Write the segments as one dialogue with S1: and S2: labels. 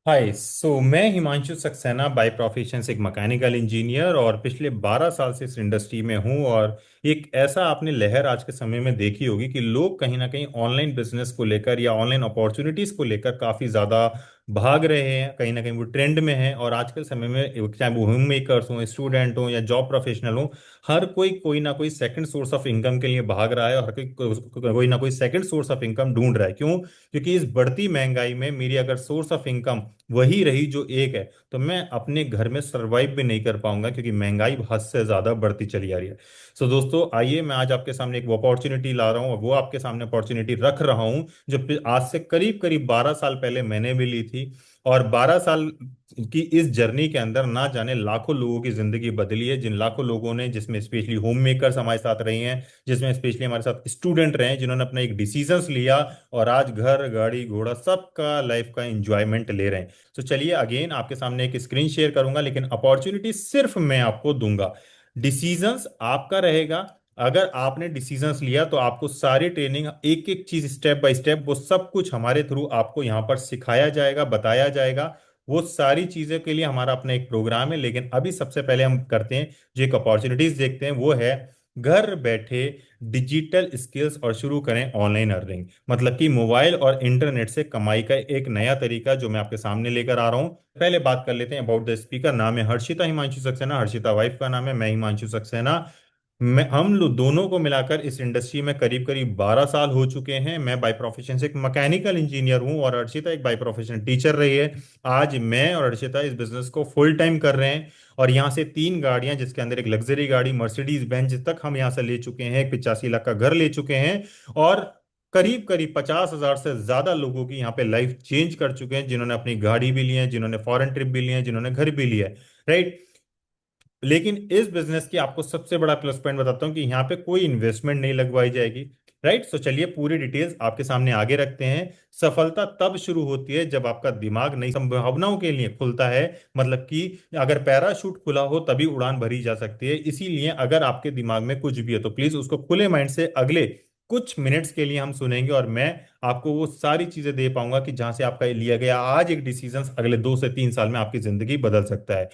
S1: हाय मैं Himanshu Saxena by profession से एक मैकेनिकल इंजीनियर और पिछले 12 साल से इस इंडस्ट्री में हूं। और एक ऐसा आपने लहर आज के समय में देखी होगी कि लोग कहीं ना कहीं ऑनलाइन बिजनेस को लेकर या ऑनलाइन अपॉर्चुनिटीज को लेकर काफ़ी ज़्यादा भाग रहे हैं। कहीं ना कहीं वो ट्रेंड में है और आज के समय में चाहे वो होम मेकर्स हों, स्टूडेंट हों या जॉब प्रोफेशनल हों, हर कोई कोई ना कोई सेकंड सोर्स ऑफ इनकम के लिए भाग रहा है और हर कोई कोई ना कोई सेकंड सोर्स ऑफ इनकम ढूंढ रहा है। क्यों? क्योंकि इस बढ़ती महंगाई में मेरी अगर सोर्स ऑफ इनकम वही रही जो एक है, तो मैं अपने घर में सरवाइव भी नहीं कर पाऊंगा, क्योंकि महंगाई हद से ज्यादा बढ़ती चली आ रही है। दोस्तों, आइए मैं आज आपके सामने एक अपॉर्चुनिटी ला रहा हूँ और वो आपके सामने अपॉर्चुनिटी रख रहा हूँ जो आज से करीब करीब 12 साल पहले मैंने भी ली थी। और 12 साल की इस जर्नी के अंदर ना जाने लाखों लोगों की जिंदगी बदली है, जिन लाखों लोगों ने, जिसमें स्पेशली होम मेकर्स हमारे साथ रहे हैं, जिसमें स्पेशली हमारे साथ स्टूडेंट रहे हैं, जिन्होंने अपना एक डिसीजंस लिया और आज घर गाड़ी घोड़ा सबका लाइफ का एंजॉयमेंट ले रहे हैं। तो चलिए, अगेन आपके सामने एक स्क्रीन शेयर करूंगा, लेकिन अपॉर्चुनिटी सिर्फ मैं आपको दूंगा, डिसीजंस आपका रहेगा। अगर आपने डिसीजंस लिया तो आपको सारी ट्रेनिंग, एक एक चीज स्टेप बाय स्टेप, वो सब कुछ हमारे थ्रू आपको यहाँ पर सिखाया जाएगा, बताया जाएगा। वो सारी चीजों के लिए हमारा अपना एक प्रोग्राम है। लेकिन अभी सबसे पहले हम करते हैं, जो एक अपॉर्चुनिटीज देखते हैं, वो है घर बैठे डिजिटल स्किल्स और शुरू करें ऑनलाइन अर्निंग। मतलब कि मोबाइल और इंटरनेट से कमाई का एक नया तरीका जो मैं आपके सामने लेकर आ रहा हूं। पहले बात कर लेते हैं अबाउट द स्पीकर। नाम है हर्षिता हिमांशु सक्सेना, हर्षिता वाइफ का नाम है, मैं हिमांशु सक्सेना। मैं हम लोग दोनों को मिलाकर इस इंडस्ट्री में करीब करीब 12 साल हो चुके हैं। मैं बाय प्रोफेशन से एक मैकेनिकल इंजीनियर हूं और अर्षिता एक बाय प्रोफेशन टीचर रही है। आज मैं और अर्षिता इस बिजनेस को फुल टाइम कर रहे हैं। और यहाँ से तीन गाड़ियां, जिसके अंदर एक लग्जरी गाड़ी मर्सिडीज बेंज तक हम यहाँ से ले चुके हैं, एक 85 लाख का घर ले चुके हैं। और करीब करीब 50,000 से ज्यादा लोगों की यहाँ पे लाइफ चेंज कर चुके हैं, जिन्होंने अपनी गाड़ी भी ली है, जिन्होंने फॉरेन ट्रिप भी लिए हैं, जिन्होंने घर भी लिया है। राइट। लेकिन इस बिजनेस की आपको सबसे बड़ा प्लस पॉइंट बताता हूं कि यहाँ पे कोई इन्वेस्टमेंट नहीं लगवाई जाएगी। राइट। चलिए पूरी डिटेल्स आपके सामने आगे रखते हैं। सफलता तब शुरू होती है जब आपका दिमाग नई संभावनाओं के लिए खुलता है। मतलब कि अगर पैराशूट खुला हो तभी उड़ान भरी जा सकती है। इसीलिए अगर आपके दिमाग में कुछ भी है तो प्लीज उसको खुले माइंड से अगले कुछ मिनट्स के लिए हम सुनेंगे, और मैं आपको वो सारी चीजें दे पाऊंगा कि जहां से आपका लिया गया आज एक डिसीजन अगले 2 से 3 साल में आपकी जिंदगी बदल सकता है।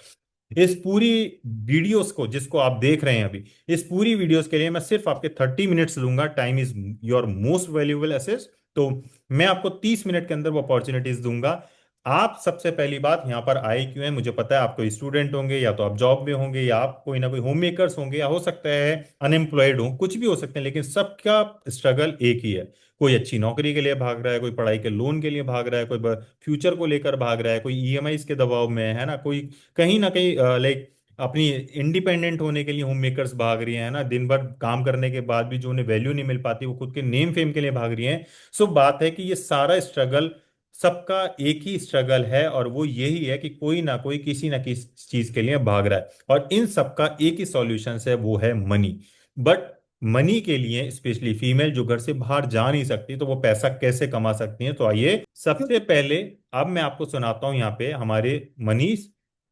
S1: इस पूरी वीडियोस को जिसको आप देख रहे हैं अभी, इस पूरी वीडियोस के लिए मैं सिर्फ आपके 30 मिनट्स लूंगा। Time is your most valuable asset. तो मैं आपको 30 मिनट के अंदर वो अपॉर्चुनिटीज दूंगा। आप सबसे पहली बात यहाँ पर आए क्यों है, मुझे पता है आप कोई स्टूडेंट होंगे, या तो आप जॉब में होंगे, या आप कोई ना कोई होम मेकर्स होंगे, या हो सकता है अनएम्प्लॉयड हो, कुछ भी हो सकते हैं, लेकिन सबका स्ट्रगल एक ही है। कोई अच्छी नौकरी के लिए भाग रहा है, कोई पढ़ाई के लोन के लिए भाग रहा है, कोई फ्यूचर को लेकर भाग रहा है, कोई ईएमआईज के दबाव में है ना, कोई कहीं ना कहीं लाइक अपनी इंडिपेंडेंट होने के लिए होम मेकर्स भाग रही हैं ना, दिन भर काम करने के बाद भी जो उन्हें वैल्यू नहीं मिल पाती, वो खुद के नेम फेम के लिए भाग रही हैं। बात है कि ये सारा स्ट्रगल, सबका एक ही स्ट्रगल है, और वो यही है कि कोई ना कोई किसी ना किसी चीज के लिए भाग रहा है, और इन सबका एक ही सॉल्यूशन है, वो है मनी। बट मनी के लिए स्पेशली फीमेल जो घर से बाहर जा नहीं सकती, तो वो पैसा कैसे कमा सकती हैं? तो आइए सबसे पहले अब मैं आपको सुनाता हूं यहाँ पे हमारे मनीष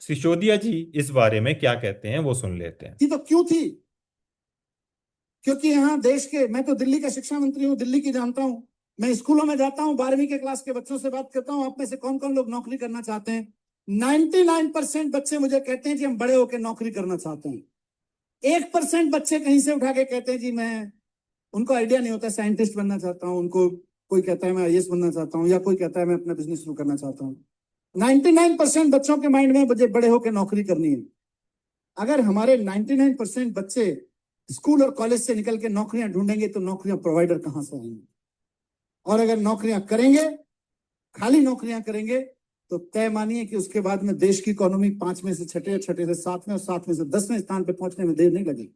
S1: सिसोदिया जी इस बारे में क्या कहते हैं, वो सुन लेते हैं।
S2: थी तो क्यों थी? क्योंकि यहाँ देश के, मैं तो दिल्ली का शिक्षा मंत्री हूँ, दिल्ली की जानता हूँ। मैं स्कूलों में जाता हूँ, 12वीं के क्लास के बच्चों से बात करता हूँ, आप में से कौन कौन लोग नौकरी करना चाहते हैं? 99% बच्चे मुझे कहते हैं जी हम बड़े होकर नौकरी करना चाहते हैं। 1% बच्चे कहीं से उठा के कहते हैं जी मैं, उनको आइडिया नहीं होता, साइंटिस्ट बनना चाहता हूँ, उनको कोई कहता है मैं आईएएस बनना चाहता हूँ, या कोई कहता है मैं अपना बिजनेस शुरू करना चाहता हूँ। 99% बच्चों के माइंड में मुझे बड़े होकर नौकरी करनी है। अगर हमारे 99% बच्चे स्कूल और कॉलेज से निकल के नौकरियां ढूंढेंगे तो नौकरियां प्रोवाइडर कहां से आएंगे? और अगर नौकरियां करेंगे, खाली नौकरियां करेंगे, तो तय मानिए कि उसके बाद में देश की इकोनॉमी 5 में से छठे, छठे से 7वें और 7 में से 10वें स्थान पे पहुंचने में देर नहीं लगेगी।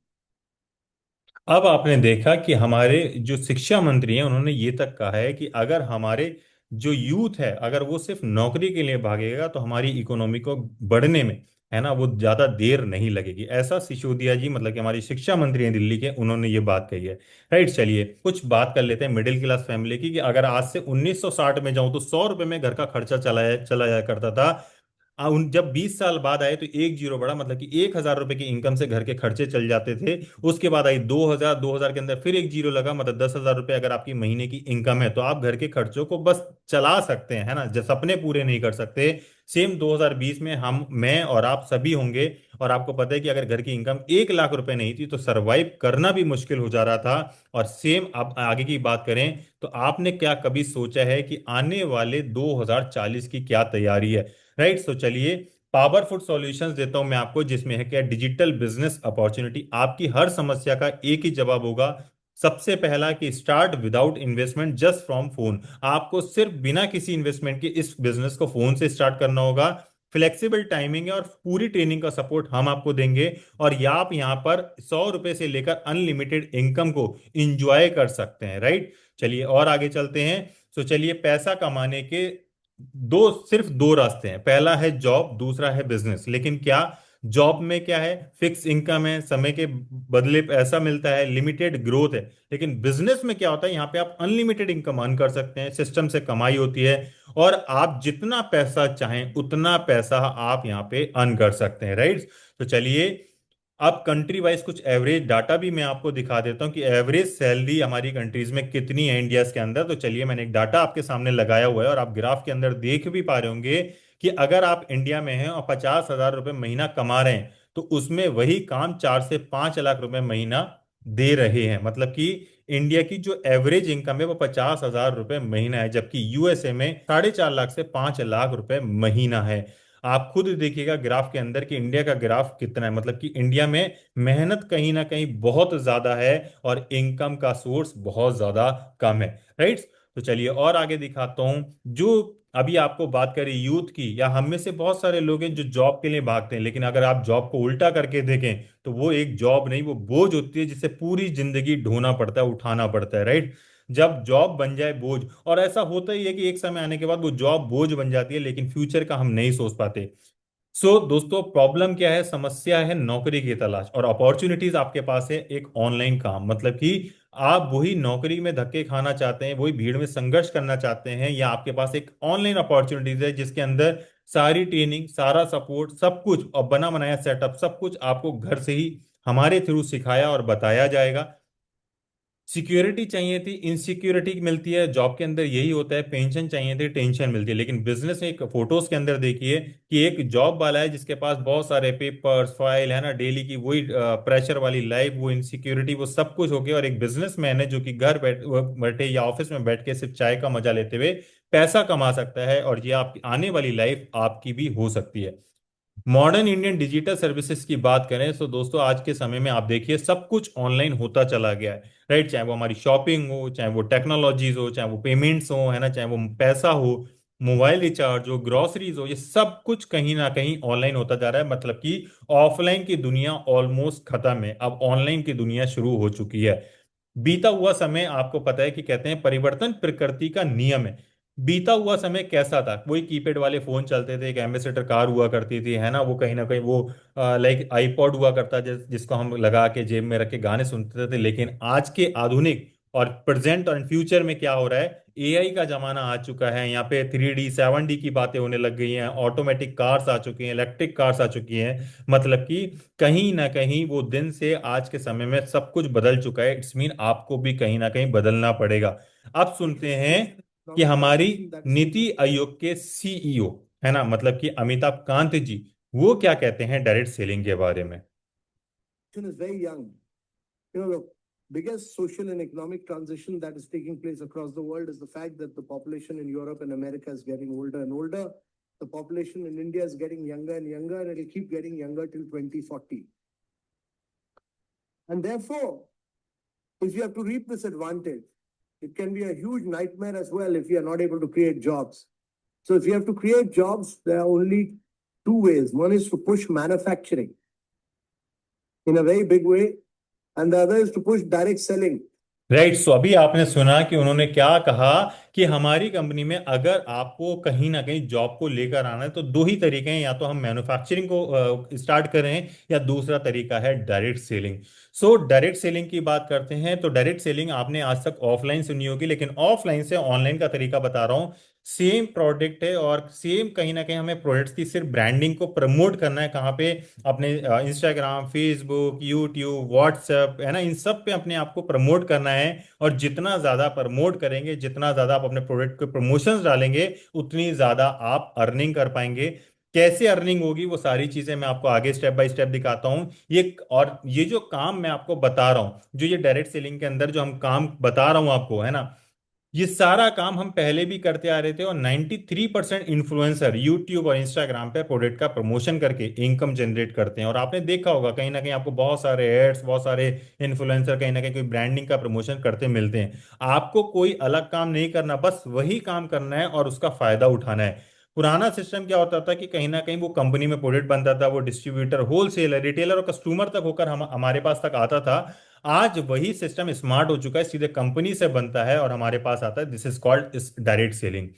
S1: अब आपने देखा कि हमारे जो शिक्षा मंत्री हैं उन्होंने ये तक कहा है कि अगर हमारे जो यूथ है, अगर वो सिर्फ नौकरी के लिए भागेगा तो हमारी इकोनॉमी को बढ़ने में, है ना, वो ज्यादा देर नहीं लगेगी। ऐसा सिसोदिया जी, मतलब कि हमारी शिक्षा मंत्री हैं दिल्ली के, उन्होंने ये बात कही है। राइट। चलिए कुछ बात कर लेते हैं मिडिल क्लास फैमिली की, कि अगर आज से 1960 में जाऊं तो 100 रुपए में घर का खर्चा चला चला जाया करता था। उन जब 20 साल बाद आए तो एक जीरो बढ़ा, मतलब कि 1,000 रुपए की इनकम से घर के खर्चे चल जाते थे। उसके बाद आई 2,000, 2,000 के अंदर फिर एक जीरो लगा, मतलब 10,000 रुपए अगर आपकी महीने की इनकम है तो आप घर के खर्चों को बस चला सकते हैं, है ना, जो सपने पूरे नहीं कर सकते। सेम 2020 में हम, मैं और आप सभी होंगे। और आपको पता है कि अगर घर की इनकम 1 लाख रुपए नहीं थी तो सरवाइव करना भी मुश्किल हो जा रहा था। और सेम अब आगे की बात करें तो आपने क्या कभी सोचा है कि आने वाले 2040 की क्या तैयारी है? राइट, तो चलिए पावरफुल सॉल्यूशंस देता हूं मैं आपको, जिसमें है क्या, डिजिटल बिजनेस अपॉर्चुनिटी। आपकी हर समस्या का एक ही जवाब होगा। सबसे पहला कि start without investment just from phone. आपको सिर्फ बिना किसी इन्वेस्टमेंट के इस बिजनेस को फोन से स्टार्ट करना होगा। फ्लेक्सिबल टाइमिंग है और पूरी ट्रेनिंग का सपोर्ट हम आपको देंगे। और या आप यहाँ पर 100 रुपए से लेकर अनलिमिटेड इनकम को इंजॉय कर सकते हैं। राइट, चलिए और आगे चलते हैं। तो चलिए, पैसा कमाने के सिर्फ दो रास्ते हैं। पहला है जॉब, दूसरा है बिजनेस। लेकिन क्या, जॉब में क्या है, फिक्स इनकम है, समय के बदले पैसा मिलता है, लिमिटेड ग्रोथ है। लेकिन बिजनेस में क्या होता है, यहाँ पे आप अनलिमिटेड इनकम अर्न कर सकते हैं, सिस्टम से कमाई होती है। और आप जितना पैसा चाहें उतना पैसा आप यहाँ पे अर्न कर सकते हैं। राइट, तो चलिए अब कंट्री वाइज कुछ एवरेज डाटा भी मैं आपको दिखा देता हूं कि एवरेज सैलरी हमारी कंट्रीज में कितनी है इंडिया के अंदर। तो चलिए मैंने एक डाटा आपके सामने लगाया हुआ है और आप ग्राफ के अंदर देख भी पा रहे होंगे कि अगर आप इंडिया में हैं और 50,000 रुपये महीना कमा रहे हैं तो उसमें वही काम 4 से 5 लाख रुपए महीना दे रहे हैं। मतलब कि इंडिया की जो एवरेज इनकम है वो 50,000 रुपये महीना है, जबकि यूएसए में 4.5 लाख से 5 लाख रुपए महीना है। आप खुद देखिएगा ग्राफ के अंदर कि इंडिया का ग्राफ कितना है, मतलब कि इंडिया में मेहनत कहीं ना कहीं बहुत ज्यादा है और इनकम का सोर्स बहुत ज्यादा कम है। राइट, तो चलिए और आगे दिखाता हूं। जो अभी आपको बात करें यूथ की, या हम में से बहुत सारे लोग हैं जो जॉब के लिए भागते हैं, लेकिन अगर आप जॉब को उल्टा करके देखें तो वो एक जॉब नहीं, वो बोझ होती है जिसे पूरी जिंदगी ढोना पड़ता है, उठाना पड़ता है। राइट, जब जॉब बन जाए बोझ, और ऐसा होता ही है कि एक समय आने के बाद वो जॉब बोझ बन जाती है, लेकिन फ्यूचर का हम नहीं सोच पाते। दोस्तों, प्रॉब्लम क्या है, समस्या है नौकरी की तलाश, और अपॉर्चुनिटीज आपके पास है एक ऑनलाइन काम। मतलब कि आप वही नौकरी में धक्के खाना चाहते हैं, वही भीड़ में संघर्ष करना चाहते हैं, या आपके पास एक ऑनलाइन अपॉर्चुनिटीज है जिसके अंदर सारी ट्रेनिंग, सारा सपोर्ट, सब कुछ और बना बनाया सेटअप, सब कुछ आपको घर से ही हमारे थ्रू सिखाया और बताया जाएगा। सिक्योरिटी चाहिए थी, इनसिक्योरिटी मिलती है जॉब के अंदर, यही होता है। पेंशन चाहिए थी, टेंशन मिलती है। लेकिन बिजनेस में एक फोटोज के अंदर देखिए कि एक जॉब वाला है जिसके पास बहुत सारे पेपर्स, फाइल है ना, डेली की वही प्रेशर वाली लाइफ, वो इनसिक्योरिटी, वो सब कुछ हो गया। और एक बिजनेसमैन है जो कि घर बैठे या ऑफिस में बैठ के सिर्फ चाय का मजा लेते हुए पैसा कमा सकता है, और ये आपकी आने वाली लाइफ आपकी भी हो सकती है। मॉडर्न इंडियन डिजिटल सर्विसेज की बात करें तो दोस्तों आज के समय में आप देखिए सब कुछ ऑनलाइन होता चला गया है। राइट, चाहे वो हमारी शॉपिंग हो, चाहे वो टेक्नोलॉजीज हो, चाहे वो पेमेंट्स हो, है ना, चाहे वो पैसा हो, मोबाइल रिचार्ज हो, ग्रोसरीज हो, ये सब कुछ कहीं ना कहीं ऑनलाइन होता जा रहा है। मतलब कि ऑफलाइन की दुनिया ऑलमोस्ट खत्म है, अब ऑनलाइन की दुनिया शुरू हो चुकी है। बीता हुआ समय आपको पता है कि कहते हैं परिवर्तन प्रकृति का नियम है। बीता हुआ समय कैसा था, वही कीपैड वाले फोन चलते थे, एक एम्बेसडर कार हुआ करती थी, है ना, वो कहीं ना कहीं वो लाइक आईपॉड हुआ करता जिसको हम लगा के जेब में रख के गाने सुनते थे। लेकिन आज के आधुनिक और प्रेजेंट और फ्यूचर में क्या हो रहा है, एआई का जमाना आ चुका है। यहाँ पे 3D 7D की बातें होने लग गई हैं, ऑटोमेटिक कार्स आ चुकी हैं, इलेक्ट्रिक कार्स आ चुकी हैं। मतलब कि कहीं ना कहीं वो दिन से आज के समय में सब कुछ बदल चुका है। इट्स मीन आपको भी कहीं ना कहीं बदलना पड़ेगा। अब सुनते हैं कि हमारी नीति आयोग के सीईओ, है ना, मतलब कि अमिताभ कांत जी, वो क्या कहते हैं डायरेक्ट सेलिंग के बारे में।
S2: Is very young. The biggest social and economic transition that is taking place across the world is the fact that the population in Europe and America is getting older and older. The population in India is getting younger and younger, and it'll keep getting younger till 2040. And therefore, if you have to reap this advantage, it can be a huge nightmare as well if you are not able to create jobs. So if you have to create jobs, there are only two ways. One is to push manufacturing in a very big way, and the other is to push direct selling.
S1: Right, so अभी आपने सुना कि उन्होंने क्या कहा कि हमारी company में अगर आपको कहीं ना कहीं जॉब को लेकर आना है तो दो ही तरीके हैं, या तो हम मैन्युफैक्चरिंग को स्टार्ट करें, या दूसरा तरीका है direct selling. So direct selling की बात करते हैं तो डायरेक्ट सेलिंग आपने आज तक ऑफलाइन सुनी होगी, लेकिन ऑफलाइन से ऑनलाइन का तरीका बता रहा हूं। सेम प्रोडक्ट है और सेम कहीं ना कहीं हमें प्रोडक्ट्स की सिर्फ ब्रांडिंग को प्रमोट करना है। कहाँ पे? अपने इंस्टाग्राम, फेसबुक, यूट्यूब, व्हाट्सएप, है ना, इन सब पे अपने आप को प्रमोट करना है। और जितना ज्यादा प्रमोट करेंगे, जितना ज्यादा आप अपने प्रोडक्ट के प्रमोशंस डालेंगे, उतनी ज्यादा आप अर्निंग कर पाएंगे। कैसे अर्निंग होगी वो सारी चीजें मैं आपको आगे स्टेप बाय स्टेप दिखाता हूँ। ये जो काम मैं आपको बता रहा हूँ, जो ये डायरेक्ट सेलिंग के अंदर जो हम काम बता रहा हूँ आपको, है ना, ये सारा काम हम पहले भी करते आ रहे थे। और 93% इन्फ्लुएंसर यूट्यूब और इंस्टाग्राम पे प्रोडक्ट का प्रमोशन करके इनकम जनरेट करते हैं। और आपने देखा होगा कहीं ना कहीं आपको बहुत सारे एड्स, बहुत सारे इन्फ्लुएंसर कहीं ना कहीं कोई ब्रांडिंग का प्रमोशन करते मिलते हैं। आपको कोई अलग काम नहीं करना, बस वही काम करना है और उसका फायदा उठाना है। पुराना सिस्टम क्या होता था कि कहीं ना कहीं वो कंपनी में प्रोडक्ट बनता था, वो डिस्ट्रीब्यूटर, होलसेलर, रिटेलर और कस्टमर तक होकर हम हमारे पास तक आता था। आज वही सिस्टम स्मार्ट हो चुका है, सीधे कंपनी से बनता है और हमारे पास आता है। दिस इज कॉल्ड इस डायरेक्ट सेलिंग।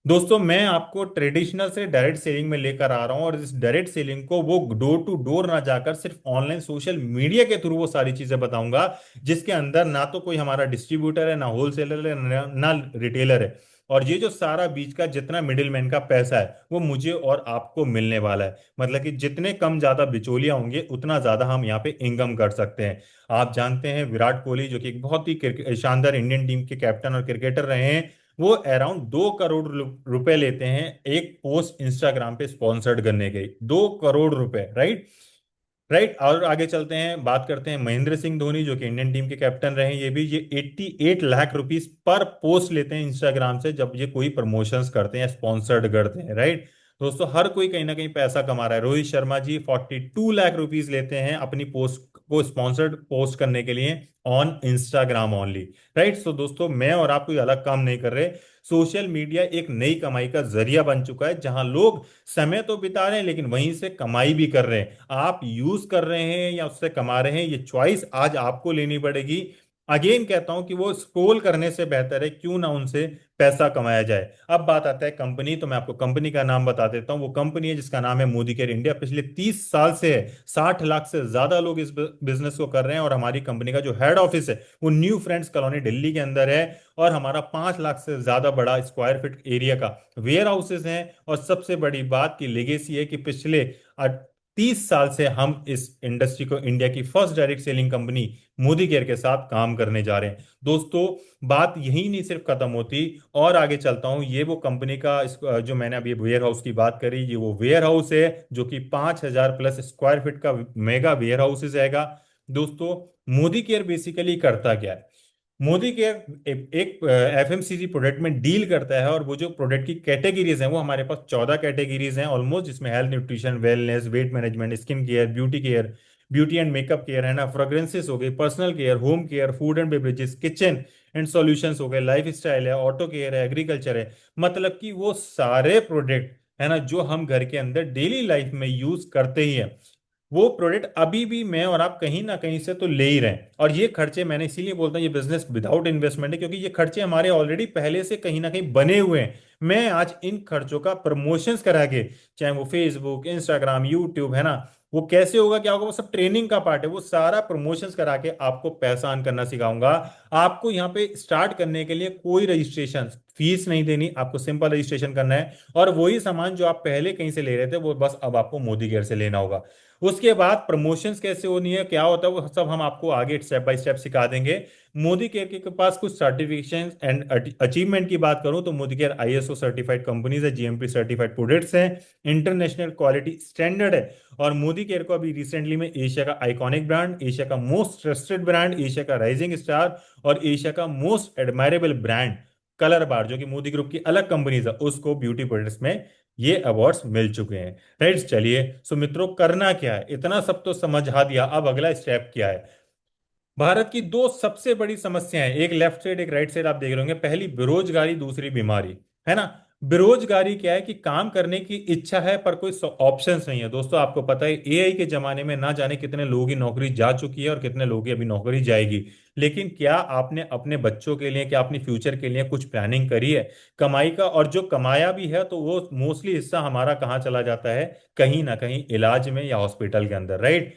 S1: दोस्तों, मैं आपको ट्रेडिशनल से डायरेक्ट सेलिंग में लेकर आ रहा हूं, और इस डायरेक्ट सेलिंग को वो डोर टू डोर ना जाकर सिर्फ ऑनलाइन सोशल मीडिया के थ्रू वो सारी चीजें बताऊंगा, जिसके अंदर ना तो कोई हमारा डिस्ट्रीब्यूटर है, ना होलसेलर है, ना रिटेलर है। और ये जो सारा बीच का जितना मिडिल मैन का पैसा है वो मुझे और आपको मिलने वाला है। मतलब कि जितने कम ज्यादा बिचौलिया होंगे उतना ज्यादा हम यहाँ पे इनकम कर सकते हैं। आप जानते हैं विराट कोहली, जो कि एक बहुत ही शानदार इंडियन टीम के कैप्टन और क्रिकेटर रहे हैं, वो अराउंड 2 करोड़ रुपए लेते हैं एक पोस्ट इंस्टाग्राम पे स्पॉन्सर्ड करने के। 2 करोड़ रुपए, राइट? राइट। और आगे चलते हैं, बात करते हैं महेंद्र सिंह धोनी, जो कि इंडियन टीम के कैप्टन रहे हैं। ये 88 लाख रुपीस पर पोस्ट लेते हैं इंस्टाग्राम से, जब ये कोई प्रमोशंस करते हैं, स्पॉन्सर्ड करते हैं, राइट? दोस्तों, हर कोई कहीं ना कहीं पैसा कमा रहा है। रोहित शर्मा जी 42 लाख रुपीस लेते हैं अपनी पोस्ट को स्पॉन्सर्ड पोस्ट करने के लिए ऑन इंस्टाग्राम ओनली, राइट? सो दोस्तों, मैं और आप कोई अलग काम नहीं कर रहे। सोशल मीडिया एक नई कमाई का जरिया बन चुका है, जहां लोग समय तो बिता रहे हैं लेकिन वहीं से कमाई भी कर रहे हैं। आप यूज कर रहे हैं या उससे कमा रहे हैं, ये चॉइस आज आपको लेनी पड़ेगी। अगेन कहता हूं कि वो स्क्रोल करने से बेहतर है क्यों ना उनसे पैसा कमाया जाए। अब बात आता है कंपनी, तो मैं आपको कंपनी का नाम बता देता हूं। वो कंपनी है जिसका नाम है मोदी केयर इंडिया। पिछले 30 साल से है, 60 लाख से ज्यादा लोग इस बिजनेस को कर रहे हैं। और हमारी कंपनी का जो हेड ऑफिस है वो न्यू फ्रेंड्स कॉलोनी दिल्ली के अंदर है। और हमारा 5 लाख से ज्यादा बड़ा स्क्वायर फीट एरिया का वेयर हाउसेज हैं। और सबसे बड़ी बात की लेगेसी है कि पिछले 30 साल से हम इस इंडस्ट्री को, इंडिया की first direct selling company Modi care के साथ काम करने जा रहे हैं। दोस्तों, बात यही नहीं सिर्फ खत्म होती, और आगे चलता हूं। ये वो कंपनी का जो मैंने अभी वेयर हाउस की बात करी, ये वो वेयर हाउस है जो कि 5,000 प्लस स्क्वायर फीट का मेगा वेयर हाउस रहेगा। दोस्तों, मोदी केयर बेसिकली करता क्या है? मोदी केयर एक एफएमसीजी प्रोडक्ट में डील करता है। और वो जो प्रोडक्ट की कैटेगरीज हैं, वो हमारे पास 14 कैटेगरीज हैं ऑलमोस्ट, जिसमें health, nutrition, wellness, weight management, skin care, beauty care, beauty and makeup care, है ना, फ्रेग्रेंसेस हो गए, personal care, home care, food and beverages, kitchen and solutions हो गए, लाइफ स्टाइल है, ऑटो केयर है, एग्रीकल्चर है। मतलब कि वो सारे प्रोडक्ट, है ना, जो हम घर के अंदर डेली लाइफ में यूज करते ही हैं, वो प्रोडक्ट अभी भी मैं और आप कहीं ना कहीं से तो ले ही रहे हैं। और ये खर्चे, मैंने इसीलिए बोलता हूँ ये बिजनेस विदाउट इन्वेस्टमेंट है, क्योंकि ये खर्चे हमारे ऑलरेडी पहले से कहीं ना कहीं बने हुए हैं। मैं आज इन खर्चों का प्रमोशंस करा के, चाहे वो फेसबुक, इंस्टाग्राम, यूट्यूब, है ना, वो कैसे होगा, क्या होगा, वो सब ट्रेनिंग का पार्ट है। वो सारा प्रमोशंस करा के आपको पैसा अर्न करना सिखाऊंगा। आपको यहाँ पे स्टार्ट करने के लिए कोई रजिस्ट्रेशन फीस नहीं देनी, आपको सिंपल रजिस्ट्रेशन करना है। और वही सामान जो आप पहले कहीं से ले रहे थे, वो बस अब आपको मोदी केयर से लेना होगा। उसके बाद प्रमोशंस कैसे होनी है, क्या होता है, वो सब हम आपको आगे स्टेप बाय स्टेप सिखा देंगे। मोदी केयर के पास कुछ सर्टिफिकेशन एंड अचीवमेंट की बात करूं तो Modi care ISO certified companies है, जीएमपी सर्टिफाइड प्रोडक्ट्स हैं, इंटरनेशनल क्वालिटी स्टैंडर्ड है। और मोदी केयर को अभी रिसेंटली में एशिया का आइकॉनिक ब्रांड, एशिया का मोस्ट ट्रस्टेड ब्रांड, एशिया का राइजिंग स्टार और एशिया का मोस्ट एडमायरेबल ब्रांड कलर बार, जो कि मोदी ग्रुप की अलग कंपनीज है, उसको ब्यूटी प्रोडक्ट्स में ये अवार्ड्स मिल चुके हैं। राइट, चलिए। सो मित्रों, करना क्या है, इतना सब तो समझा दिया, अब अगला स्टेप क्या है? भारत की दो सबसे बड़ी समस्याएं, एक लेफ्ट साइड एक राइट साइड आप देख रहे होंगे। पहली बेरोजगारी, दूसरी बीमारी, है ना। बेरोजगारी क्या है कि काम करने की इच्छा है पर कोई ऑप्शंस नहीं है। दोस्तों, आपको पता है एआई के जमाने में ना जाने कितने लोगों की नौकरी जा चुकी है और कितने लोगों की अभी नौकरी जाएगी। लेकिन क्या आपने अपने बच्चों के लिए, क्या अपनी फ्यूचर के लिए कुछ प्लानिंग करी है कमाई का? और जो कमाया भी है तो वो मोस्टली हिस्सा हमारा कहाँ चला जाता है? कहीं ना कहीं इलाज में या हॉस्पिटल के अंदर, राइट?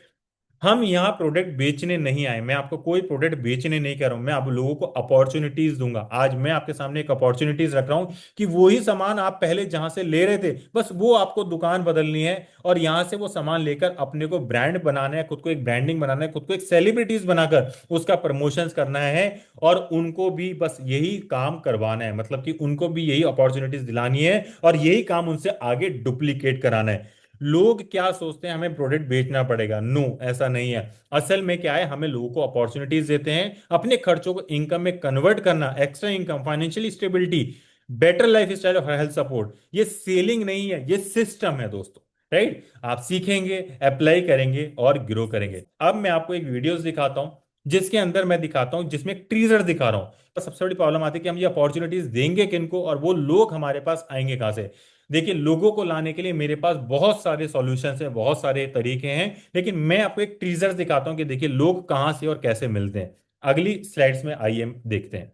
S1: हम यहाँ प्रोडक्ट बेचने नहीं आए, मैं आपको कोई प्रोडक्ट बेचने नहीं कर रहा हूं, मैं आप लोगों को अपॉर्चुनिटीज दूंगा। आज मैं आपके सामने एक अपॉर्चुनिटीज रख रहा हूं कि वही सामान आप पहले जहां से ले रहे थे, बस वो आपको दुकान बदलनी है और यहां से वो सामान लेकर अपने को ब्रांड बनाना है, खुद को एक ब्रांडिंग बनाना है, खुद को एक सेलिब्रिटीज बनाकर उसका प्रमोशंस करना है। और उनको भी बस यही काम करवाना है, मतलब कि उनको भी यही अपॉर्चुनिटीज दिलानी है और यही काम उनसे आगे डुप्लीकेट कराना है। लोग क्या सोचते हैं हमें प्रोडक्ट बेचना पड़ेगा, नो, ऐसा नहीं है। असल में क्या है, हमें लोगों को अपॉर्चुनिटीज देते हैं अपने खर्चों को इनकम में कन्वर्ट करना, extra income, financially stability, better life style और हेल्थ सपोर्ट। ये सेलिंग नहीं है, ये सिस्टम है दोस्तों। राइट, आप सीखेंगे, अप्लाई करेंगे और ग्रो करेंगे। अब मैं आपको एक वीडियोस दिखाता हूं जिसके अंदर मैं दिखाता हूं, जिसमें एक टीजर दिखा रहा हूं। तो सबसे बड़ी प्रॉब्लम आती है कि हम ये अपॉर्चुनिटीज देंगे किनको और वो लोग हमारे पास आएंगे कहां से। देखिए, लोगों को लाने के लिए मेरे पास बहुत सारे सॉल्यूशंस हैं, बहुत सारे तरीके हैं, लेकिन मैं आपको एक टीजर दिखाता हूं कि देखिए लोग कहां से और कैसे मिलते हैं। अगली स्लाइड्स में आइए देखते हैं।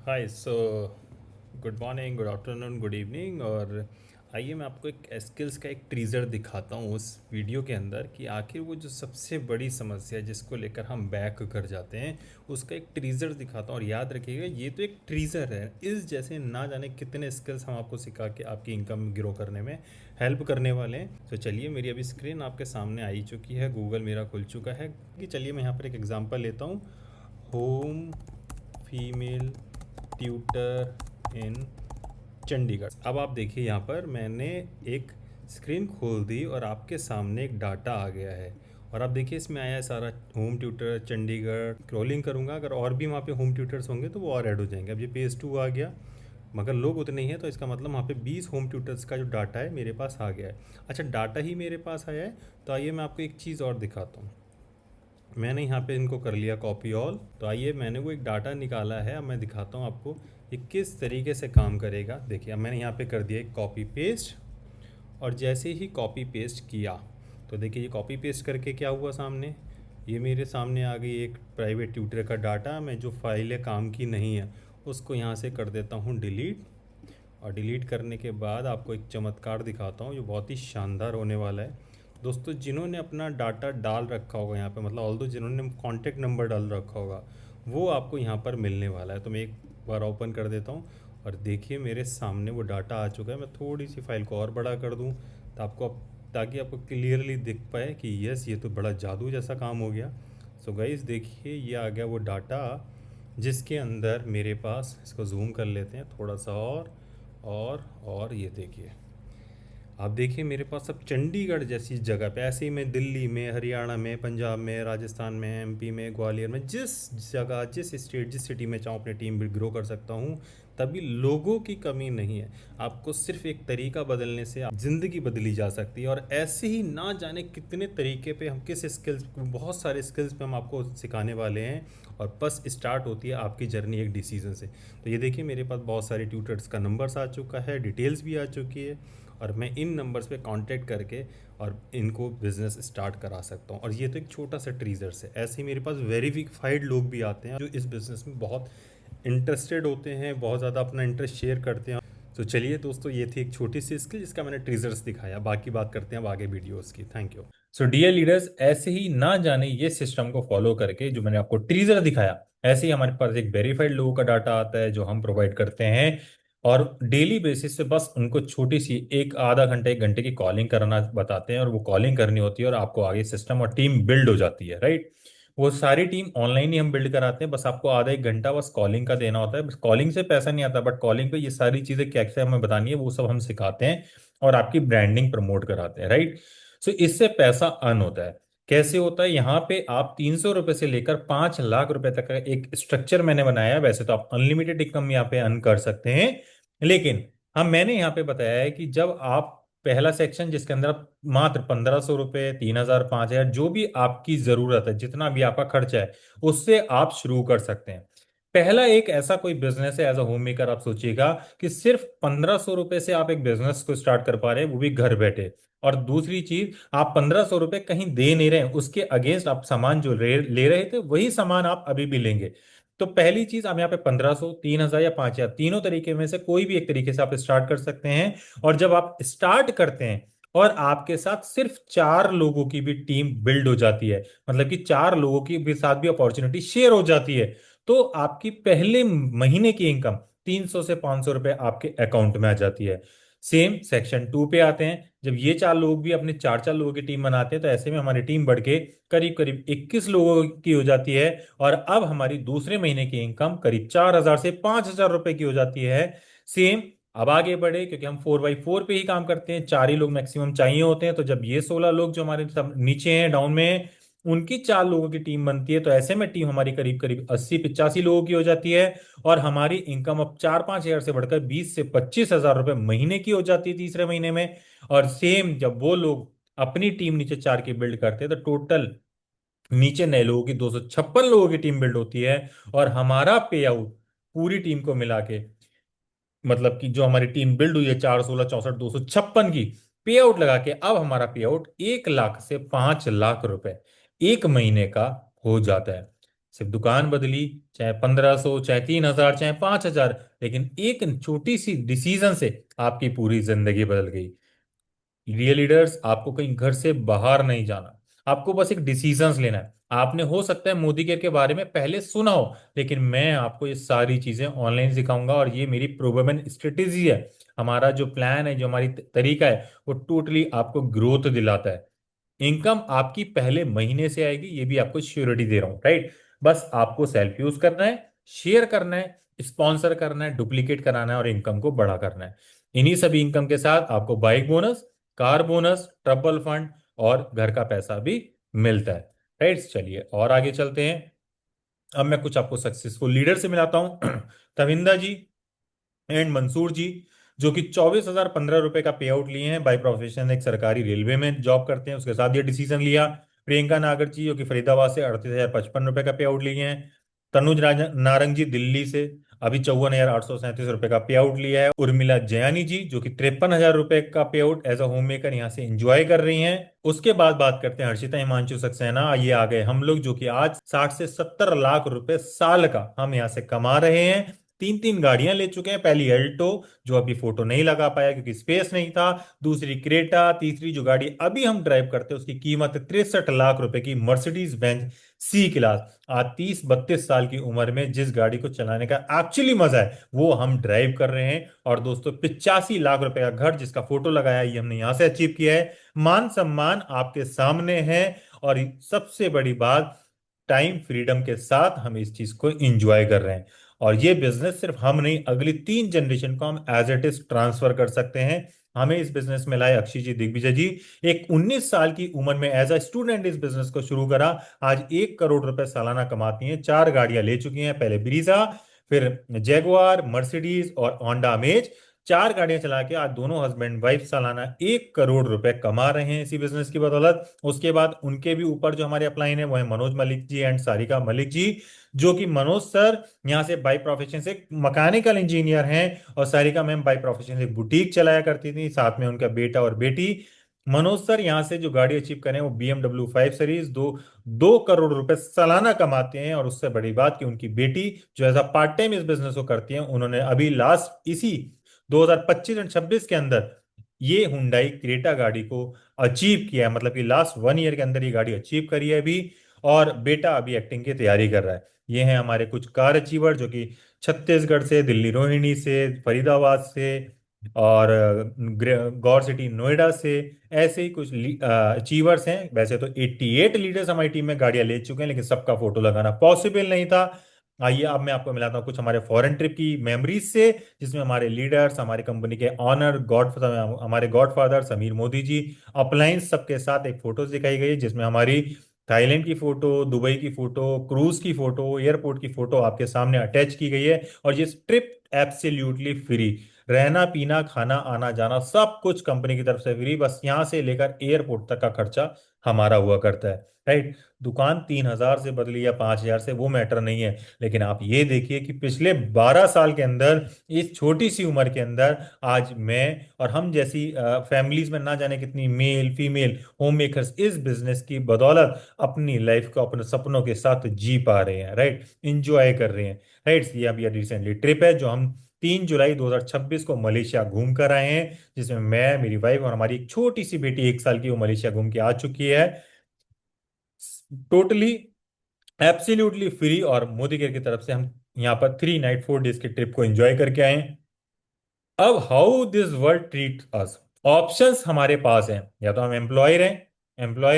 S1: Hi, so good morning, good afternoon, good evening. और आइए मैं आपको एक स्किल्स का एक टीजर दिखाता हूँ उस वीडियो के अंदर कि आखिर वो जो सबसे बड़ी समस्या है जिसको लेकर हम बैक कर जाते हैं, उसका एक टीजर दिखाता हूँ। और याद रखिएगा, ये तो एक टीजर है, इस जैसे ना जाने कितने स्किल्स हम आपको सिखा के आपकी इनकम ग्रो करने में हेल्प करने वाले हैं। तो चलिए, मेरी अभी स्क्रीन आपके सामने आई चुकी है, गूगल मेरा खुल चुका है। कि चलिए मैं यहाँ पर एक एग्जांपल लेता हूँ, होम फीमेल ट्यूटर इन चंडीगढ़। अब आप देखिए, यहाँ पर मैंने एक स्क्रीन खोल दी और आपके सामने एक डाटा आ गया है। और आप देखिए, इसमें आया है सारा होम ट्यूटर चंडीगढ़। स्क्रॉलिंग करूँगा, अगर और भी वहाँ पे होम ट्यूटर्स होंगे तो वो और ऐड हो जाएंगे। अब ये पेज 2 आ गया, मगर लोग उतने ही हैं, तो इसका मतलब वहाँ पे 20 होम ट्यूटर्स का जो डाटा है मेरे पास आ गया है। अच्छा, डाटा ही मेरे पास आया है, तो आइए मैं आपको एक चीज़ और दिखाता हूँ। मैंने यहाँ पे इनको कर लिया कॉपी ऑल। तो आइए, मैंने वो एक डाटा निकाला है, अब मैं दिखाता हूँ आपको ये किस तरीके से काम करेगा। देखिए, अब मैंने यहाँ पे कर दिया एक कॉपी पेस्ट, और जैसे ही कॉपी पेस्ट किया तो देखिए ये कॉपी पेस्ट करके क्या हुआ, सामने ये मेरे सामने आ गई एक प्राइवेट ट्यूटर का डाटा। मैं जो फाइलें काम की नहीं है उसको यहाँ से कर देता हूँ डिलीट। और डिलीट करने के बाद आपको एक चमत्कार दिखाता हूँ जो बहुत ही शानदार होने वाला है। दोस्तों, जिन्होंने अपना डाटा डाल रखा होगा यहाँ पे, मतलब ऑल्दो जिन्होंने कॉन्टैक्ट नंबर डाल रखा होगा, वो आपको यहाँ पर मिलने वाला है। तो मैं एक बार ओपन कर देता हूँ और देखिए मेरे सामने वो डाटा आ चुका है। मैं थोड़ी सी फाइल को और बड़ा कर दूँ तो ताकि आपको क्लियरली दिख पाए कि यस, ये तो बड़ा जादू जैसा काम हो गया। सो गाइस, देखिए ये आ गया वो डाटा जिसके अंदर मेरे पास, इसको जूम कर लेते हैं थोड़ा सा और ये देखिए, आप देखिए मेरे पास अब चंडीगढ़ जैसी जगह पे, ऐसे ही मैं दिल्ली में, हरियाणा में, पंजाब में, राजस्थान में, एमपी में, ग्वालियर में, जिस जगह, जिस स्टेट, जिस सिटी में चाहूँ अपनी टीम भी ग्रो कर सकता हूँ। तभी लोगों की कमी नहीं है। आपको सिर्फ एक तरीका बदलने से ज़िंदगी बदली जा सकती है। और ऐसे ही ना जाने कितने तरीके पे हम किस स्किल्स, बहुत सारे स्किल्स पे हम आपको सिखाने वाले हैं। और बस स्टार्ट होती है आपकी जर्नी एक डिसीजन से। तो ये देखिए, मेरे पास बहुत सारे ट्यूटर्स का नंबर्स आ चुका है, डिटेल्स भी आ चुकी है, और मैं इन नंबर्स पे कांटेक्ट करके और इनको बिजनेस स्टार्ट करा सकता हूँ। और ये तो एक छोटा सा टीजर है, ऐसे ही मेरे पास वेरीफाइड लोग भी आते हैं जो इस बिजनेस में बहुत इंटरेस्टेड होते हैं, बहुत ज़्यादा अपना इंटरेस्ट शेयर करते हैं। तो चलिए दोस्तों, ये थी एक छोटी सी स्किल जिसका मैंने टीजर्स दिखाया। बाकी बात करते हैं अब आगे वीडियोस की। Thank you. So dear leaders, ऐसे ही ना जाने ये सिस्टम को फॉलो करके जो मैंने आपको टीजर दिखाया, ऐसे ही हमारे पास एक वेरीफाइड लोगों का डाटा आता है जो हम प्रोवाइड करते हैं। और डेली बेसिस पे बस उनको छोटी सी एक आधा घंटे, 1 घंटे की कॉलिंग करना बताते हैं, और वो कॉलिंग करनी होती है और आपको आगे सिस्टम और टीम बिल्ड हो जाती है। राइट, वो सारी टीम ऑनलाइन ही हम बिल्ड कराते हैं, बस आपको आधा 1 घंटा बस कॉलिंग का देना होता है। बस कॉलिंग से पैसा नहीं आता, बट कॉलिंग पे ये सारी चीजें क्या क्या हमें बतानी है वो सब हम सिखाते हैं और आपकी ब्रांडिंग प्रमोट कराते हैं। राइट, सो इससे पैसा अर्न होता है। कैसे होता है, यहाँ पे आप 300 रुपए से लेकर 5 लाख रुपए तक का एक स्ट्रक्चर मैंने बनाया है। वैसे तो आप अनलिमिटेड इनकम यहाँ पे अर्न कर सकते हैं, लेकिन हम, मैंने यहाँ पे बताया है कि जब आप पहला सेक्शन जिसके अंदर आप मात्र 1,500 रुपए, 3,000, 5,000, जो भी आपकी जरूरत है, जितना भी आपका खर्चा है, उससे आप शुरू कर सकते हैं। पहला एक ऐसा कोई बिजनेस है एज अ होम मेकर, आप सोचिएगा कि सिर्फ 1,500 रुपए से आप एक बिजनेस को स्टार्ट कर पा रहे हैं, वो भी घर बैठे। और दूसरी चीज, आप 1,500 रुपए कहीं दे नहीं रहे हैं, उसके अगेंस्ट आप सामान जो ले रहे थे वही सामान आप अभी भी लेंगे। तो पहली चीज, आप यहाँ पे 1,500, 3,000 या 5,000, तीनों तरीके में से कोई भी एक तरीके से आप स्टार्ट कर सकते हैं। और जब आप स्टार्ट करते हैं और आपके साथ सिर्फ 4 लोगों की भी टीम बिल्ड हो जाती है, मतलब कि 4 लोगों की भी साथ भी अपॉर्चुनिटी शेयर हो जाती है, तो आपकी पहले महीने की इनकम 300 से 500 रुपए आपके अकाउंट में आ जाती है। सेम सेक्शन 2 पे आते हैं, जब ये 4 लोग भी अपने 4 4 लोगों की टीम बनाते हैं, तो ऐसे में हमारी टीम बढ़ के करीब करीब 21 लोगों की हो जाती है। और अब हमारी दूसरे महीने की इनकम करीब 4,000 से 5,000 रुपए की हो जाती है। सेम, अब आगे बढ़े, क्योंकि हम 4x4 पे ही काम करते हैं, 4 ही लोग मैक्सिमम चाहिए होते हैं, तो जब ये 16 लोग जो हमारे सब नीचे हैं, डाउन में हैं, उनकी 4 लोगों की टीम बनती है, तो ऐसे में टीम हमारी करीब करीब 80 85 लोगों की हो जाती है। और हमारी इनकम अब 4 5 हजार से बढ़कर 20 से 25 हजार रुपए महीने की हो जाती है तीसरे महीने में। और सेम जब वो लोग अपनी टीम नीचे 4 की बिल्ड करते हैं, तो टोटल नीचे नए लोगों की 256 लोगों की टीम बिल्ड होती है। और हमारा पे आउट पूरी टीम को मिला के, मतलब कि जो हमारी टीम बिल्ड हुई है 4 16 64 256 की, पे आउट लगा के अब हमारा पे आउट 1 लाख से 5 लाख रुपए एक महीने का हो जाता है। सिर्फ दुकान बदली, चाहे 1,500 चाहे 3,000 चाहे 5,000, लेकिन एक छोटी सी डिसीजन से आपकी पूरी जिंदगी बदल गई। रियल लीडर्स, आपको कहीं घर से बाहर नहीं जाना, आपको बस एक डिसीजंस लेना है। आपने हो सकता है मोदी केयर के बारे में पहले सुना हो, लेकिन मैं आपको ये सारी चीजें ऑनलाइन सिखाऊंगा, और ये मेरी प्रोवेबल स्ट्रेटेजी है। हमारा जो प्लान है, जो हमारी तरीका है, वो टोटली आपको ग्रोथ दिलाता है। इनकम आपकी पहले महीने से आएगी, ये भी आपको श्योरिटी दे रहा हूं, राइट। बस आपको सेल्फ यूज करना है, शेयर करना है, स्पॉन्सर करना है, डुप्लीकेट कराना है, और इनकम को बड़ा करना है। इन्हीं सभी इनकम के साथ आपको bike bonus, car bonus, trouble fund और घर का पैसा भी मिलता है, राइट। चलिए और आगे चलते हैं। अब मैं कुछ आपको सक्सेसफुल लीडर से मिलाता हूं। तविंदा जी एंड मंसूर जी, जो कि 24,015 रुपए का पे आउट लिए हैं, बाय प्रोफेशन एक सरकारी रेलवे में जॉब करते हैं, उसके साथ ये डिसीजन लिया। प्रियंका नागर जी, जो कि फरीदाबाद से 38,055 रुपए का पे आउट लिए हैं। तनुज नारंग जी दिल्ली से अभी 54,837 रुपए का पे आउट लिया है। उर्मिला जयानी जी, जो कि 53,000 रुपए का pay out as a homemaker यहाँ से एंजॉय कर रही हैं। उसके बाद बात करते हैं हर्षिता हिमांशु सक्सेना, ये आ गए हम लोग, जो कि आज 60 से 70 लाख रुपए साल का हम यहाँ से कमा रहे हैं। 3 3 गाड़ियां ले चुके हैं, पहली अल्टो, जो अभी फोटो नहीं लगा पाया क्योंकि स्पेस नहीं था, दूसरी क्रेटा, तीसरी जो गाड़ी अभी हम ड्राइव करते हैं उसकी कीमत 63 लाख रुपए की मर्सिडीज बेंज सी क्लास। आज 30 32 साल की उम्र में जिस गाड़ी को चलाने का एक्चुअली मजा है, वो हम ड्राइव कर रहे हैं। और दोस्तों 85 लाख रुपए का घर जिसका फोटो लगाया, ये हमने यहां से अचीव किया है। मान सम्मान आपके सामने है। और सबसे बड़ी बात, टाइम फ्रीडम के साथ हम इस चीज को एंजॉय कर रहे हैं। और ये बिजनेस सिर्फ हम नहीं, अगली 3 जनरेशन को हम एज इट इज ट्रांसफर कर सकते हैं। हमें इस बिजनेस में लाए अक्षय जी, दिग्विजय जी। एक 19 साल की उम्र में एज अ स्टूडेंट इस बिजनेस को शुरू करा, आज 1 करोड़ रुपए सालाना कमाती हैं, 4 गाड़ियां ले चुकी हैं, पहले ब्रीजा, फिर जैगुआर, मर्सिडीज और होंडा अमेज। 4 गाड़ियां चला के आज दोनों हस्बैंड वाइफ सालाना 1 करोड़ रुपए कमा रहे हैं इसी बिजनेस की बदौलत। उसके बाद उनके भी ऊपर जो हमारे अपलाइन है वो है मनोज मलिक जी एंड सारिका मलिक जी, जो कि मनोज सर यहाँ से बाय प्रोफेशन से मैकेनिकल इंजीनियर हैं, और सारिका मैम बाय प्रोफेशन से बुटीक चलाया करती थी, साथ में उनका बेटा और बेटी। मनोज सर यहाँ से जो गाड़ी अचीव करें वो BMW 5 सीरीज, 2 करोड़ रुपए सालाना कमाते हैं। और उससे बड़ी बात कि उनकी बेटी जो एज अ पार्ट टाइम इस बिजनेस को करती है, उन्होंने अभी लास्ट इसी 2025 एंड 26 के अंदर ये हुंडई क्रेटा गाड़ी को अचीव किया है, मतलब कि लास्ट 1 ईयर के अंदर ये गाड़ी अचीव करी है अभी। और बेटा अभी एक्टिंग की तैयारी कर रहा है। ये हैं हमारे कुछ कार अचीवर, जो कि छत्तीसगढ़ से, दिल्ली रोहिणी से, फरीदाबाद से, और गौर सिटी नोएडा से, ऐसे ही कुछ अचीवर्स हैं। वैसे तो 88 लीडर्स हमारी टीम में गाड़ियां ले चुके हैं, लेकिन सबका फोटो लगाना पॉसिबल नहीं था। आइए अब मैं आपको मिलाता हूँ कुछ हमारे फॉरेन ट्रिप की मेमोरीज से, जिसमें हमारे लीडर्स, हमारी कंपनी के ऑनर गॉड, हमारे गॉडफादर समीर मोदी जी, अपलायंस सबके साथ एक फोटो दिखाई गई, जिसमें हमारी थाईलैंड की फोटो, दुबई की फोटो, क्रूज की फोटो, एयरपोर्ट की फोटो आपके सामने अटैच की गई है। और ये ट्रिप एब्सोल्युटली फ्री, रहना पीना खाना आना जाना सब कुछ कंपनी की तरफ से फ्री, बस यहाँ से लेकर एयरपोर्ट तक का खर्चा हमारा हुआ करता है, राइट। दुकान 3,000 से बदली या 5,000 से, वो मैटर नहीं है। लेकिन आप ये देखिए कि पिछले 12 साल के अंदर, इस छोटी सी उम्र के अंदर, आज मैं और हम जैसी फैमिलीज में ना जाने कितनी मेल फीमेल होम मेकर्स इस बिजनेस की बदौलत अपनी लाइफ को अपने सपनों के साथ जी पा रहे हैं, राइट, इंजॉय कर रहे हैं, राइट। ये अभी रिसेंटली ट्रिप है जो हम 3 जुलाई 2026 को मलेशिया घूम कर आए हैं, जिसमें मैं, मेरी वाइफ और हमारी एक छोटी सी बेटी 1 साल की, वो मलेशिया घूम के आ चुकी है। टोटली एब्सोल्युटली फ्री, और मोदी केयर की तरफ से हम यहाँ पर 3 नाइट 4 डेज के ट्रिप को एंजॉय करके आए हैं। अब how this world treat us, options हमारे पास हैं। या तो हम एम्प्लॉय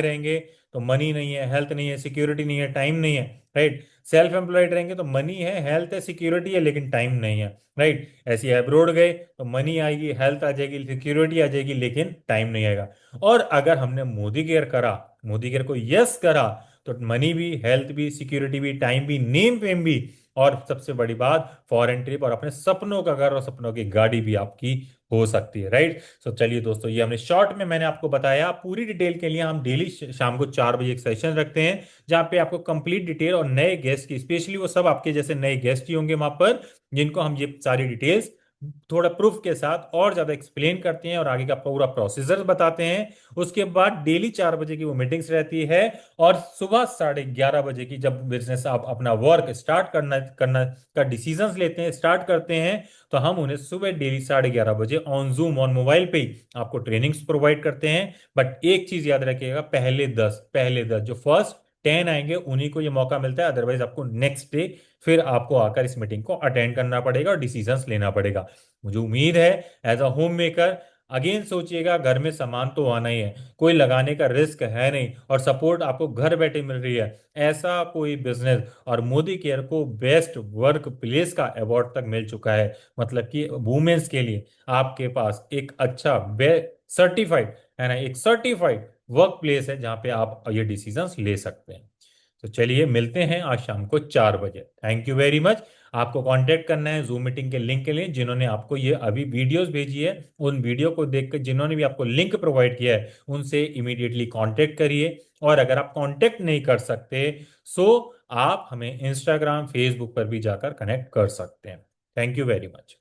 S1: रहेंगे तो मनी नहीं है, हेल्थ नहीं है, सिक्योरिटी नहीं है, टाइम नहीं है, राइट। सेल्फ एम्प्लॉयड रहेंगे तो मनी है, हेल्थ है, सिक्योरिटी है, लेकिन टाइम नहीं है, राइट। ऐसे अब्रोड गए तो मनी आएगी, हेल्थ आ जाएगी, सिक्योरिटी आ जाएगी, लेकिन टाइम नहीं आएगा। और अगर हमने मोदी केयर करा, मोदी केयर को यस करा, तो मनी भी, हेल्थ भी, सिक्योरिटी भी, टाइम भी, नेम फेम भी, और सबसे बड़ी बात फॉरेन ट्रिप, और अपने सपनों का घर और सपनों की गाड़ी भी आपकी हो सकती है, राइट। सो चलिए दोस्तों, ये हमने शॉर्ट में मैंने आपको बताया। पूरी डिटेल के लिए हम डेली शाम को 4 बजे एक सेशन रखते हैं, जहां पे आपको कंप्लीट डिटेल और नए गेस्ट की, स्पेशली वो सब आपके जैसे नए गेस्ट ही होंगे वहां पर, जिनको हम ये सारी डिटेल्स थोड़ा प्रूफ के साथ और ज्यादा एक्सप्लेन करते हैं और आगे का पूरा प्रोसीजर बताते हैं। उसके बाद डेली 4 बजे की वो मीटिंग्स रहती है, और सुबह 11:30 बजे की जब बिजनेस आप अपना वर्क स्टार्ट करना करना का डिसीजंस लेते हैं, स्टार्ट करते हैं, तो हम उन्हें सुबह डेली 11:30 बजे ऑन जूम, ऑन मोबाइल पे ही आपको ट्रेनिंग्स प्रोवाइड करते हैं। बट एक चीज याद रखिएगा, पहले 10 जो फर्स्ट 10 आएंगे उन्हीं को ये मौका मिलता है, अदरवाइज आपको नेक्स्ट डे फिर आपको आकर इस मीटिंग को अटेंड करना पड़ेगा और डिसीजंस लेना पड़ेगा। मुझे उम्मीद है as a homemaker, again सोचिएगा, घर में सामान तो आना ही है, कोई लगाने का रिस्क है नहीं, और सपोर्ट आपको घर बैठे मिल रही है। ऐसा कोई बिजनेस, और मोदी केयर को बेस्ट वर्क प्लेस का अवार्ड तक मिल चुका है, मतलब कि वुमेन्स के लिए आपके पास एक अच्छा सर्टिफाइड, है ना, एक सर्टिफाइड वर्क प्लेस है, जहां पे आप ये डिसीजंस ले सकते हैं। तो चलिए मिलते हैं आज शाम को 4 बजे। Thank you very much. आपको कांटेक्ट करना है जूम मीटिंग के लिंक के लिए, जिन्होंने आपको ये अभी वीडियोस भेजी है, उन वीडियो को देखकर जिन्होंने भी आपको लिंक प्रोवाइड किया है, उनसे इमीडिएटली कांटेक्ट करिए। और अगर आप कांटेक्ट नहीं कर सकते, सो आप हमें इंस्टाग्राम फेसबुक पर भी जाकर कनेक्ट कर सकते हैं। Thank you very much.